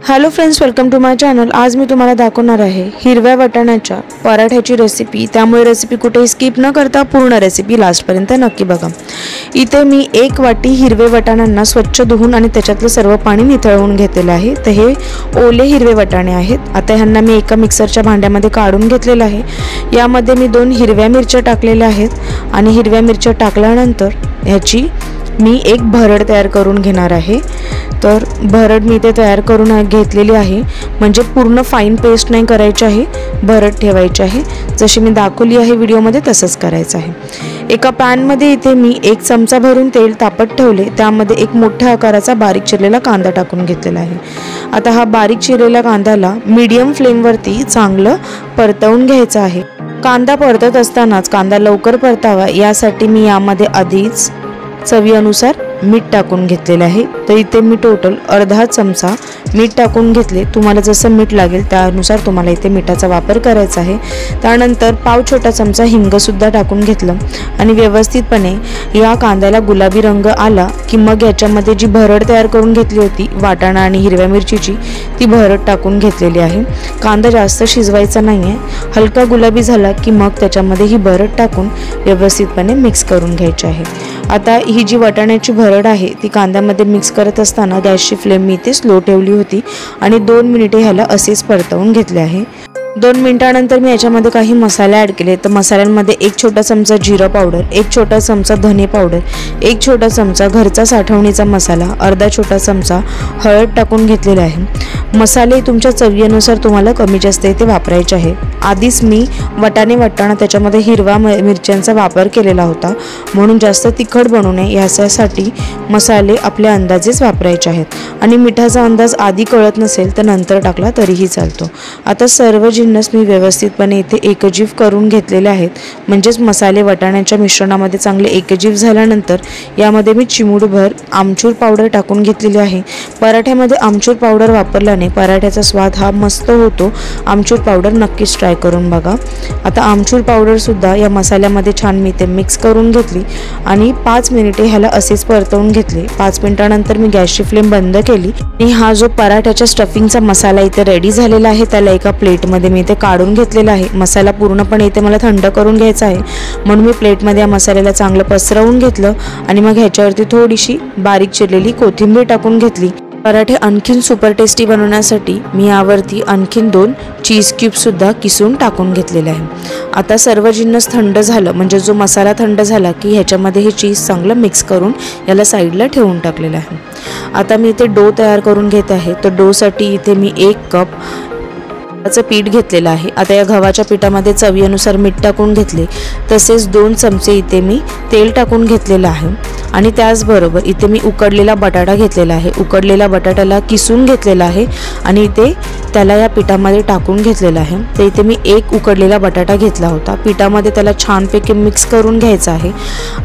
Hello friends, welcome to my channel. आज मी तुम्हाला दाखवणार आहे हिरव्या वाटाण्याच्या पराठ्याची रेसिपी। त्यामुळे रेसिपी कुठेही स्किप न करता पूर्ण रेसिपी लास्टपर्यंत नक्की बघा। इथे मी 1 वाटी हिरवे वाटाण्यांना स्वच्छ धुवून आणि त्याच्यातलं सर्व पाणी निथळवून घेतलेलं आहे। तर हे ओले हिरवे वाटाणे आहेत। आता ह्यांना मी एका मिक्सरच्या भांड्यामध्ये काढून घेतलेलं आहे। यामध्ये मी 2 हिरव्या मिरच्या टाकलेल्या आहेत आणि हिरव्या मिरच्या टाकल्यानंतर ह्याची मी एक भरड तयार करून घेणार आहे। तर भरड मी ते तयार करून घेतलेली आहे, म्हणजे पूर्ण फाईन पेस्ट नाही करायची आहे, भरड ठेवायची आहे। जशी मी दाखवली आहे व्हिडिओमध्ये तसंच करायचं आहे। एका पॅनमध्ये इथे मी 1 चमचा भरून तेल तापत ठेवले। त्यामध्ये एक मोठ्या आकाराचा बारीक चिरलेला कांदा टाकून घेतलेला आहे। आता हा बारीक चिरलेल्या कांद्याला मीडियम फ्लेमवरती चांगलं परतवून घ्यायचं आहे। कांदा परतत असतानाच कांदा लवकर परतावा यासाठी मी यामध्ये आधीच चवीनुसार मीठ टाकून घेतलेले आहे। तर इथे मी टोटल अर्धा चमचा मीठ टाकून घेतले। तुम्हाला जसं मीठ लागेल त्यानुसार तुम्हाला इथे मिठाचा वापर करायचा आहे। त्यानंतर पाव छोटा चमचा हिंग सुद्धा टाकून घेतलं आणि व्यवस्थितपणे या कांद्याला गुलाबी रंग आला की मग याच्यामध्ये जी भरड तयार करून घेतली होती वाटाणा आणि हिरव्या मिरचीची, ती भरड टाकून घेतलेली आहे। कांदा जास्त शिजवायचा नाही आहे, हलका गुलाबी झाला की मग त्याच्यामध्ये ही भरड टाकून व्यवस्थितपणे मिक्स करून घ्यायची आहे। आता ही जी वाटाण्याची भरड आहे ती कांद्यामध्ये मिक्स करत असताना गॅसची फ्लेम मी इथे स्लो ठेवली होती आणि 2 मिनिटे ह्याला असेच परतवून घेतले आहे। 2 मिनिटांनंतर मी याच्यामध्ये काही मसाले ॲड केले। तर मसाल्यांमध्ये 1 छोटा चमचा जिरा पावडर, 1 छोटा चमचा धने पावडर, 1 छोटा चमचा घरचा साठवणीचा मसाला, अर्धा छोटा चमचा हळद टाकून घेतलेले आहे। मसाले तुमच्या चवीनुसार तुम्हाला कमी जास्त इथे वापरायचे आहे। आधीच मी वाटाणे वाटताना त्याच्यामध्ये हिरवा मिरच्यांचा वापर केलेला होता, म्हणून जास्त तिखट बनू नये यासाठी मसाले आपल्या अंदाजेच वापरायचे आहेत। आणि मिठाचा अंदाज आधी कळत नसेल तर नंतर टाकला तरीही चालतो। आता सर्व जिन्नस मी व्यवस्थितपणे इथे एकजीव करून घेतलेले आहेत, म्हणजेच मसाले वाटाण्याच्या मिश्रणामध्ये चांगले एकजीव झाल्यानंतर यामध्ये मी चिमूटभर आमचूर पावडर टाकून घेतलेली आहे। पराठ्यामध्ये आमचूर पावडर वापरल्याने पराठ्याचा स्वाद हा मस्त होतो। आमचूर पावडर नक्कीच ट्राय करून बघा। आता आमचूर पावडर सुद्धा या मसाल्यामध्ये छान मी ते मिक्स करून घेतली आणि 5 मिनिटे ह्याला असेच परतवून घेतले। 5 मिनिटांनंतर मी गॅसची फ्लेम बंद केली आणि हा जो पराठ्याच्या स्टफिंगचा मसाला इथे रेडी झालेला आहे त्याला एका प्लेटमध्ये मी इथे काढून घेतलेला आहे। मसाला पूर्णपणे इथे मला थंड करून घ्यायचा आहे, म्हणून मी प्लेटमध्ये या मसाल्याला चांगलं पसरवून घेतलं आणि मग ह्याच्यावरती थोडीशी बारीक चिरलेली कोथिंबीर टाकून घेतली। पराठे आणखीन सुपर टेस्टी बनवण्यासाठी मी यावरती आणखीन 2 चीज क्यूब सुद्धा किसून टाकून घेतलेले आहे। आता सर्व जिन्नस थंड झालं, म्हणजे जो मसाला थंड झाला की ह्याच्यामध्ये हे चीज चांगलं मिक्स करून याला साईडला ठेवून टाकलेलं आहे। आता मी इथे डो तयार करून घेत आहे। तर डोसाठी इथे मी 1 कप गव्हाचं पीठ घेतलेलं आहे। आता या गव्हाच्या पिठामध्ये चवीनुसार मीठ टाकून घेतले, तसेच 2 चमचे इथे मी तेल टाकून घेतलेलं आहे आणि त्याचबरोबर इथे मी उकडलेला बटाटा घेतलेला आहे। उकडलेल्या बटाट्याला किसून घेतलेला आहे आणि इथे त्याला या पिठामध्ये टाकून घेतलेला आहे। तर इथे मी 1 उकडलेला बटाटा घेतला होता, पिठामध्ये त्याला छानपैकी मिक्स करून घ्यायचा आहे।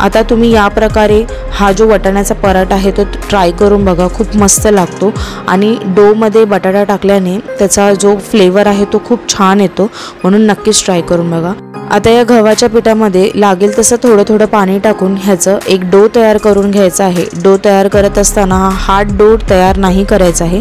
आता तुम्ही या प्रकारे हा जो वाटाण्याचा पराठा आहे तो ट्राय करून बघा, खूप मस्त लागतो आणि डोमध्ये बटाटा टाकल्याने त्याचा जो फ्लेवर आहे तो खूप छान येतो, म्हणून नक्कीच ट्राय करून बघा। आता या गव्हाच्या पिठामध्ये लागेल तसं थोडं थोडं पाणी टाकून ह्याचं एक डो तयार करून घ्यायचा आहे। डो तयार करत असताना हा हार्ड डो तयार नाही करायचा आहे,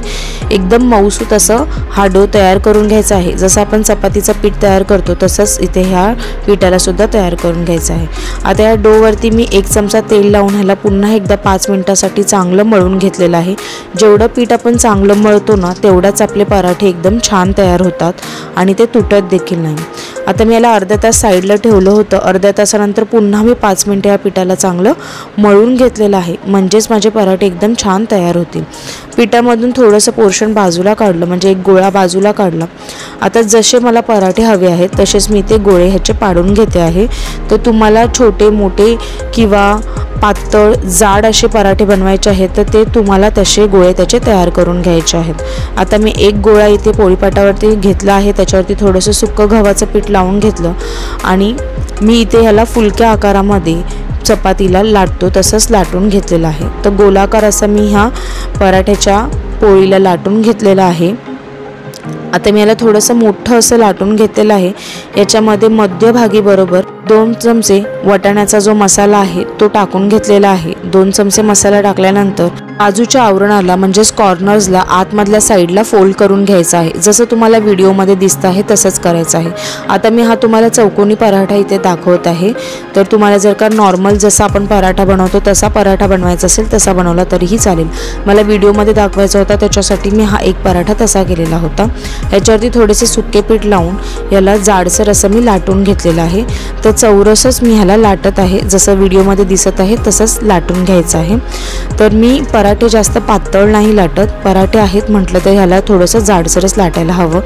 एकदम मऊसूत असं हा डो तयार करून घ्यायचा आहे। जसं आपण चपातीचं पीठ तयार करतो तसंच इथे ह्या पिठाला सुद्धा तयार करून घ्यायचं आहे। आता या डोवरती मी 1 चमचा तेल लावून ह्याला पुन्हा एकदा 5 मिनिटासाठी चांगलं मळून घेतलेलं आहे। जेवढं पीठ आपण चांगलं मळतो ना तेवढाच आपले पराठे एकदम छान तयार होतात आणि ते तुटत देखील नाही। आता मी याला अर्धा तास साईडला ठेवलं होतं। अर्ध्या तासानंतर पुन्हा मी 5 मिनिटे या पिठाला चांगलं मळून घेतलेलं आहे, म्हणजेच माझे पराठे एकदम छान तयार होतील। पिठामधून थोडंसं पोर्शन बाजूला काढलं, म्हणजे एक गोळा बाजूला काढला। आता जसे मला पराठे हवे आहेत तसेच मी ते गोळे ह्याचे पाडून घेते आहे। तर तुम्हाला छोटे मोठे किंवा पातळ जाड असे पराठे बनवायचे आहेत तर ते तुम्हाला तसे गोळे त्याचे तयार करून घ्यायचे आहेत। आता मी 1 गोळा इथे पोळीपाटावरती घेतला आहे, त्याच्यावरती थोडंसं सुक्कं गव्हाचं पीठ लावून घेतलं आणि मी इथे ह्याला फुलक्या आकारामध्ये चपातीला लाटतो तसंच लाटून घेतलेलं आहे। तर गोलाकार असा मी ह्या पराठ्याच्या पोळीला लाटून घेतलेला आहे। आता मी याला थोडंसं मोठं असं लाटून घेतलेलं आहे। याच्यामध्ये मध्यभागी बरोबर 2 चमचे वाटाण्याचा जो मसाला आहे तो टाकून घेतलेला आहे। 2 चमचे मसाला टाकल्यानंतर बाजूच्या आवरणाला म्हणजेच कॉर्नर्सला आतमधल्या साईडला फोल्ड करून घ्यायचा आहे। जसं तुम्हाला व्हिडिओमध्ये दिसतं आहे तसंच करायचं आहे। आता मी हा तुम्हाला चौकोनी पराठा इथे दाखवत आहे। तर तुम्हाला जर का नॉर्मल जसा आपण पराठा बनवतो तसा पराठा बनवायचा असेल तसा बनवला तरीही चालेल। मला व्हिडिओमध्ये दाखवायचा होता त्याच्यासाठी मी हा एक पराठा तसा केलेला होता। ह्याच्यावरती थोडेसे सुके पीठ लावून याला जाडसर असं मी लाटून घेतलेलं आहे। तर चौरसच मी ह्याला लाटत आहे, जसं व्हिडिओमध्ये दिसत आहे तसंच लाटून घ्यायचं आहे। तर मी पराठे जास्त पातळ नाही लाटत, पराठे आहेत म्हटलं तर ह्याला थोडंसं जाडसरच लाटायला हवं।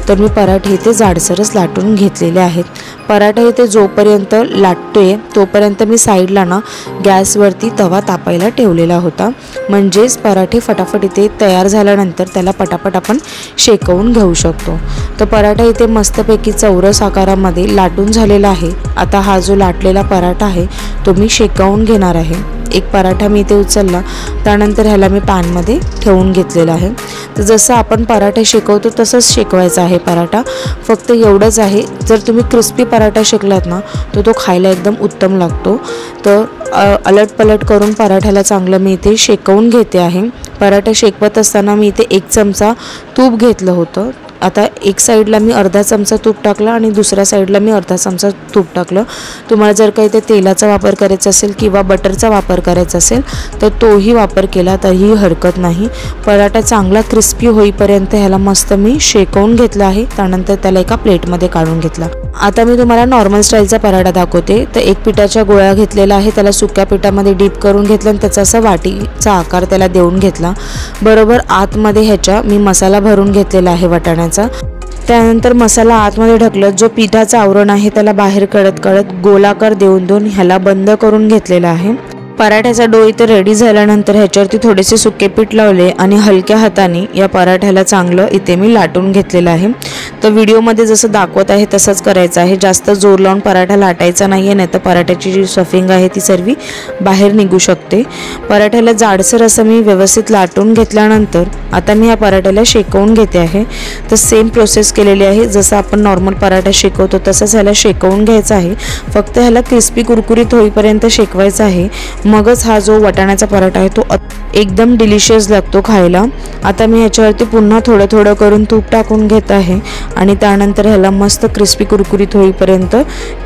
तर मी पराठे इथे जाडसरच लाटून घेतलेले आहेत। पराठा इथे जोपर्यंत लाटतोय तोपर्यंत मी साईडला ना गॅसवरती तवा तापायला ठेवलेला होता, म्हणजेच पराठे फटाफट इथे तयार झाल्यानंतर त्याला पटापट आपण शेकवून घेऊ शकतो। तर पराठा इथे मस्तपैकी चौरस आकारामध्ये लाटून झालेला आहे। आता हा जो लाटलेला पराठा आहे तो मी शेकवून घेणार आहे। एक पराठा मी इथे उचलला, त्यानंतर ह्याला मी पॅनमध्ये ठेवून घेतलेला आहे। तर जसं आपण पराठा शेकवतो तसंच शेकवायचा आहे पराठा, फक्त एवढंच आहे जर तुम्ही क्रिस्पी पराठा शेकलात ना तर तो खायला एकदम उत्तम लागतो। तर अलटपलट करून पराठ्याला चांगलं मी इथे शेकवून घेते आहे। पराठा शेकवत असताना मी इथे 1 चमचा तूप घेतलं होतं। आता एक साईडला मी अर्धा चमचा तूप टाकला आणि दुसऱ्या साईडला मी अर्धा चमचा तूप टाकलं। तुम्हाला जर का इथे तेलाचा वापर करायचा असेल किंवा बटरचा वापर करायचा असेल तर तोही वापर केला तरीही हरकत नाही। पराठा चांगला क्रिस्पी होईपर्यंत ह्याला मस्त मी शेकवून घेतला आहे, त्यानंतर त्याला एका प्लेटमध्ये काढून घेतला। आता मी तुम्हाला नॉर्मल स्टाईलचा पराठा दाखवते। तर एक पिठाच्या गोळा घेतलेला आहे, त्याला सुक्या पिठामध्ये डीप करून घेतलं आणि त्याचा असा वाटीचा आकार त्याला देऊन घेतला। बरोबर आतमध्ये ह्याच्या मी मसाला भरून घेतलेला आहे वाटाण्याचा। त्यानंतर मसाला आतमध्ये ढकलत जो पिठाचा आवरण आहे त्याला बाहेर काढत गोलाकार देऊन ह्याला बंद करून घेतलेला आहे। पराठ्याचा डो इथे रेडी झाल्यानंतर ह्याच्यावरती थोडेसे सुके पीठ लावले आणि हलक्या हाताने या पराठ्याला चांगलं इथे मी लाटून घेतलेलं आहे। तर व्हिडिओमध्ये जसं दाखवत आहे तसंच करायचं आहे, जास्त जोर लावून पराठा लाटायचा नाही आहे, नाही तर पराठ्याची जी स्टफिंग आहे ती सर्व बाहेर निघू शकते। पराठ्याला जाडसर असं मी व्यवस्थित लाटून घेतल्यानंतर आता मी या पराठ्याला शेकवून घेते आहे। तर सेम प्रोसेस केलेली आहे, जसं आपण नॉर्मल पराठा शेकवतो तसंच ह्याला शेकवून घ्यायचं आहे। फक्त ह्याला क्रिस्पी कुरकुरीत होईपर्यंत शेकवायचं आहे, मगच हा जो वाटाण्याचा पराठा आहे तो एकदम डिलिशियस लागतो खायला। आता मी ह्याच्यावरती पुन्हा थोडं करून तूप टाकून घेत आहे आणि त्यानंतर ह्याला मस्त क्रिस्पी कुरकुरीत होईपर्यंत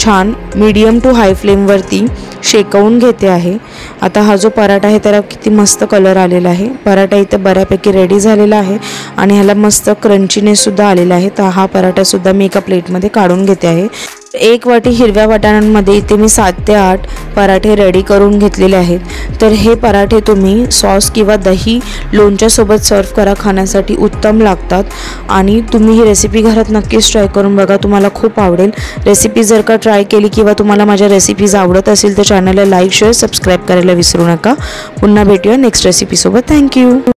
छान मीडियम टू हाय फ्लेमवरती शेकवून घेते आहे। आता हा जो पराठा आहे त्याला किती मस्त कलर आलेला आहे। पराठा इथे बऱ्यापैकी रेडी झालेला आहे आणि ह्याला मस्त क्रंचीनेस सुद्धा आलेला आहे। तर हा पराठा सुद्धा मी एका प्लेटमध्ये काढून घेते आहे। 1 वाटी हिरव्या वाटाण्यांमध्ये इथे मी 7 ते 8 पराठे रेडी करून घेतलेले आहेत। तर हे पराठे तुम्ही सॉस किंवा दही लोणच्यासोबत सर्व करा, खाण्यासाठी उत्तम लागतात आणि तुम्ही ही रेसिपी घरात नक्कीच ट्राय करून बघा, तुम्हाला खूप आवडेल। रेसिपी जर का ट्राय केली किंवा तुम्हाला माझ्या रेसिपीज आवडत असेल तर चॅनलला लाईक शेअर सबस्क्राईब करायला विसरू नका। पुन्हा भेटूया नेक्स्ट रेसिपीसोबत। थँक्यू।